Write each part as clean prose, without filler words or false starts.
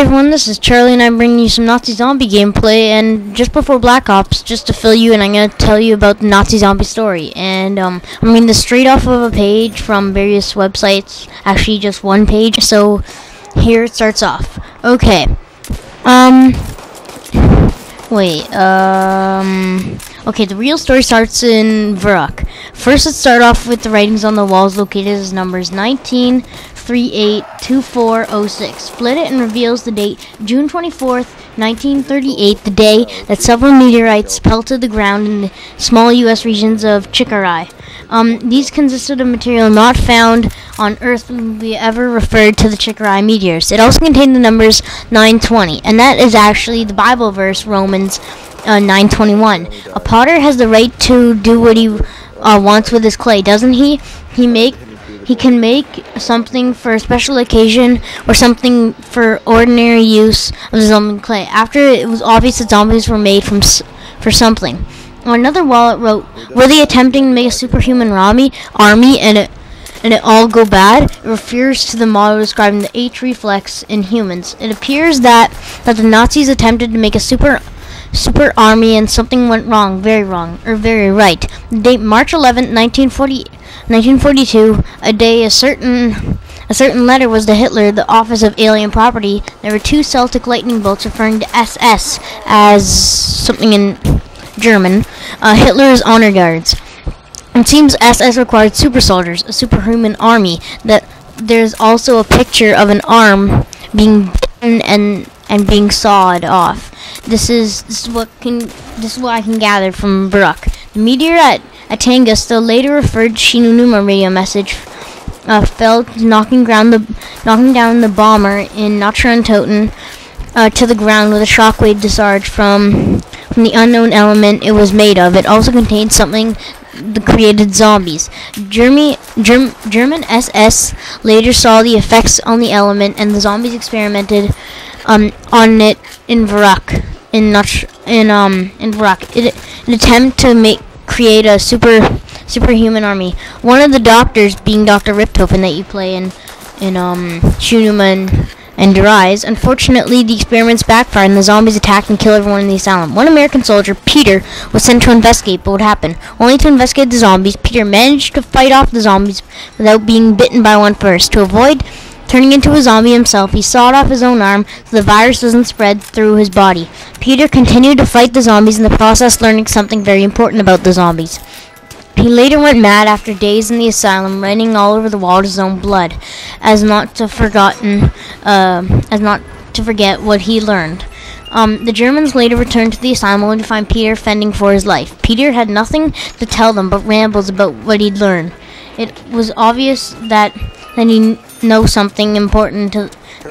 everyone, this is Charlie and I'm bringing you some Nazi zombie gameplay, and just before Black Ops, just to fill you in, I'm going to tell you about the Nazi zombie story. And I'm reading this straight off of a page from various websites, actually just one page, so here it starts off. Okay, okay, the real story starts in Vrok. First, let's start off with the writings on the walls located as numbers 19382406. Split it and reveals the date June 24th, 1938, the day that several meteorites pelted the ground in the small U.S. regions of Chikarai. These consisted of material not found on Earth when we ever referred to the Chikarai meteors. It also contained the numbers 920, and that is actually the Bible verse, Romans 9:21. A potter has the right to do what he wants with his clay, doesn't he? He can make something for a special occasion or something for ordinary use of the zombie clay. After it was obvious that zombies were made for something. On another wall it wrote, "Were they attempting to make a superhuman army and it all go bad?" It refers to the model describing the H reflex in humans. It appears that the Nazis attempted to make a super army and something went wrong, very right. The date March 11th, 1942, a certain letter was to Hitler, the Office of Alien Property. There were two Celtic lightning bolts referring to SS as something in German, Hitler's honor guards. It seems SS required super soldiers, a superhuman army. That there's also a picture of an arm being bitten and being sawed off. This is what I can gather from Baruch. The meteor at Tunguska, later referred to Shinonuma radio message, fell, knocking down the bomber in Notrantoten to the ground with a shockwave discharge from the unknown element it was made of. It also contained something that created zombies. German SS later saw the effects on the element, and the zombies experimented on it in Vrok. In Vrok, an attempt to create a superhuman army. One of the doctors, being Dr. Richthofen that you play in Shinonuma and Reise. Unfortunately, the experiments backfired and the zombies attacked and killed everyone in the asylum. One American soldier, Peter, was sent to investigate what would happen. Only to investigate the zombies, Peter managed to fight off the zombies without being bitten by one first. To avoid turning into a zombie himself, he sawed off his own arm so the virus doesn't spread through his body. Peter continued to fight the zombies, in the process learning something very important about the zombies. He later went mad after days in the asylum, writing all over the wall his own blood, as not to forget what he learned. The Germans later returned to the asylum only to find Peter fending for his life. Peter had nothing to tell them but rambles about what he'd learned. It was obvious that he knew something important.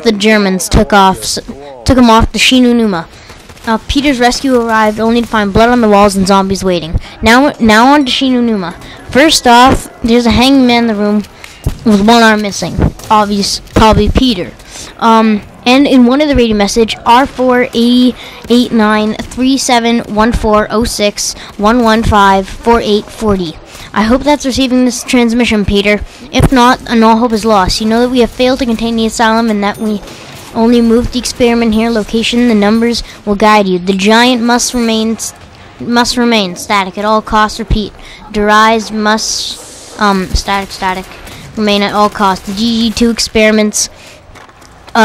The Germans took him off to Shinonuma. Peter's rescue arrived only to find blood on the walls and zombies waiting. Now on to Shinonuma. First off, there's a hanging man in the room with one arm missing. Probably Peter. And in one of the radio message, R4808937140611548440. I hope that's receiving this transmission, Peter. If not, and all hope is lost. You know that we have failed to contain the asylum and that we only moved the experiment here. Location, the numbers will guide you. The giant must remain static at all costs. Repeat. Reise must static remain at all costs. The GG2 experiments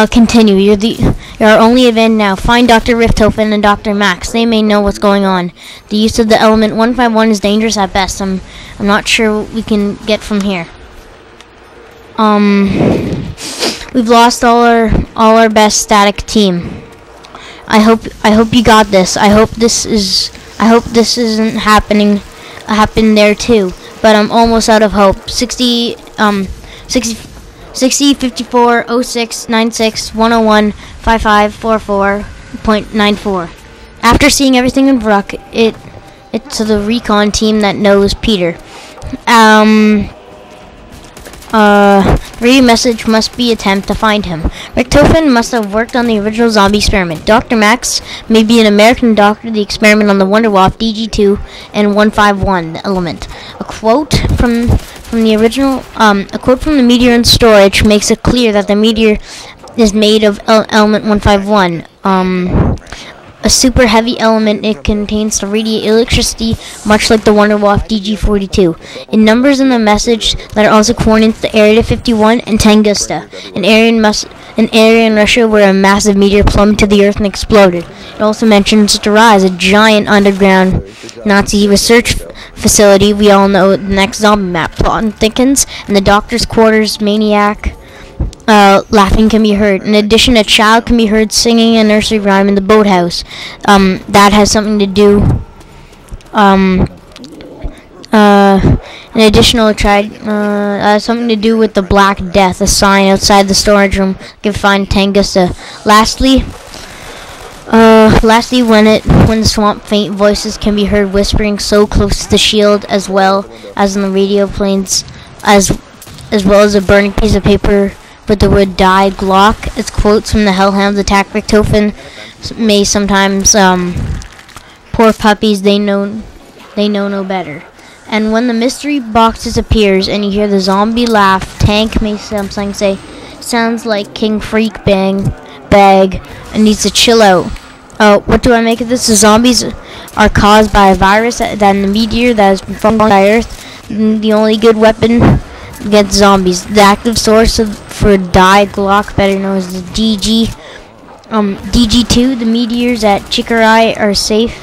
continue. You're our only event now. Find Dr. Richthofen and Dr. Max. They may know what's going on. The use of the element 151 is dangerous at best. I'm not sure what we can get from here. We've lost all our best static team. I hope you got this. I hope this isn't happen there too. But I'm almost out of hope. 60 54 06 96 101 55 44.94. After seeing everything in Vrok, it's the recon team that knows Peter. Radio message must be attempt to find him. Richthofen must have worked on the original zombie experiment. Dr. Max may be an American doctor, the experiment on the Wunderwaffe, DG2, and 151, the element. A quote from the original, a quote from the meteor in storage makes it clear that the meteor is made of element 151. A super heavy element. It contains to radiate electricity, much like the Wonderwaffe DG-42. It numbers in the message that are also coordinates to Area 51 and Tunguska, an area in Russia where a massive meteor plummeted to the Earth and exploded. It also mentions the Reise, a giant underground Nazi research facility. We all know the next zombie map. Plot thickens, and the doctor's quarters maniac laughing can be heard. In addition, a child can be heard singing a nursery rhyme in the boathouse. That has something to do. An additional something to do with the Black Death, a sign outside the storage room you can find Tunguska. Lastly, when the swamp, faint voices can be heard whispering so close to the shield, as well as in the radio planes, as well as a burning piece of paper with the word "die Glock." It's quotes from the Hellhounds attack Richtofen. May sometimes poor puppies, they know no better. And when the mystery box disappears and you hear the zombie laugh, Tank may something say, "Sounds like King Freak bag and needs to chill out." What do I make of this? The zombies are caused by a virus that in the meteor that has been falling by Earth. The only good weapon against zombies. The active source for die Glock, better known as the DG2. The meteors at Chikurai are safe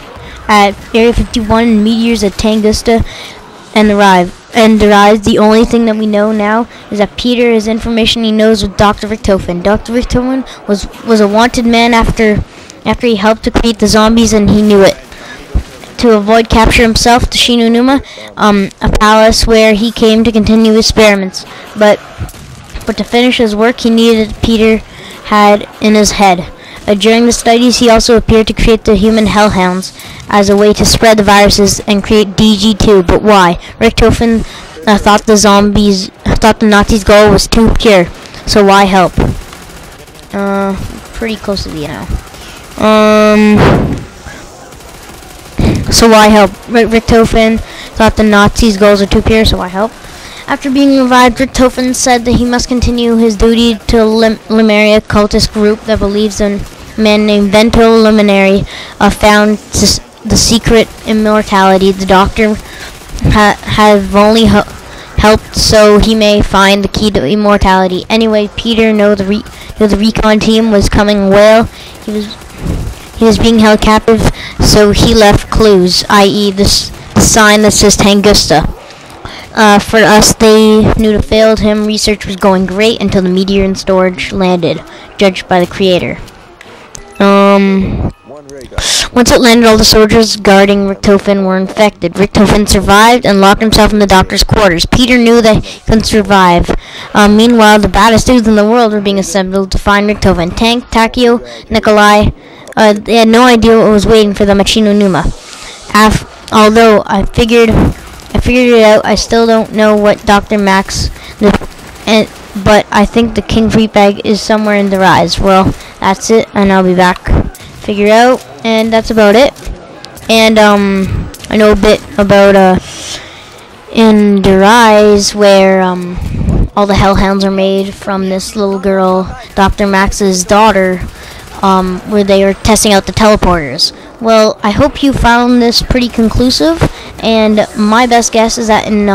at Area 51, and meteors at Tunguska and the Reise. The only thing that we know now is that Peter has information he knows with Dr. Richtofen. Dr. Richtofen was a wanted man after he helped to create the zombies, and he knew it. To avoid capture himself to Shinonuma, a palace where he came to continue experiments. But to finish his work, he needed Peter had in his head. During the studies, he also appeared to create the human hellhounds as a way to spread the viruses and create DG2. But why? Richtofen thought the Nazis' goal was too pure. So why help? Pretty close to the end now. So why help? Richtofen thought the Nazis' goals were too pure, so why help? After being revived, Richtofen said that he must continue his duty to Lemuria cultist group that believes a man named Vento Luminary found the secret immortality. The doctor have only helped so he may find the key to immortality. Anyway, Peter knew the recon team was coming well. He was being held captive, so he left clues, i.e. the sign that says Tunguska. For us, they knew to failed him. Research was going great until the meteor in storage landed, judged by the creator. Once it landed, all the soldiers guarding Richtofen were infected. Richtofen survived and locked himself in the doctor's quarters. Peter knew that he couldn't survive. Meanwhile, the baddest dudes in the world were being assembled to find Richtofen. Tank, Takio, Nikolai, they had no idea what was waiting for them at Shinonuma. Although I figured it out, I still don't know what Dr. Max, but I think the King Freak bag is somewhere in the Reise. Well, that's it, and I'll be back. Figure it out, and that's about it. And I know a bit about in the Reise where all the hellhounds are made from this little girl, Dr. Max's daughter, where they are testing out the teleporters. Well, I hope you found this pretty conclusive, and my best guess is that in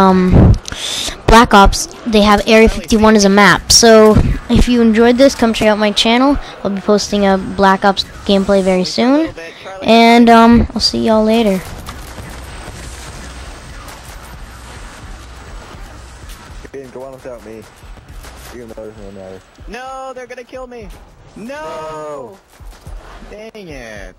Black Ops, they have Area 51 as a map. So, if you enjoyed this, come check out my channel. I'll be posting a Black Ops gameplay very soon, and I'll see y'all later. Go on without me. Even though it doesn't matter. No, they're gonna kill me. No! Dang it.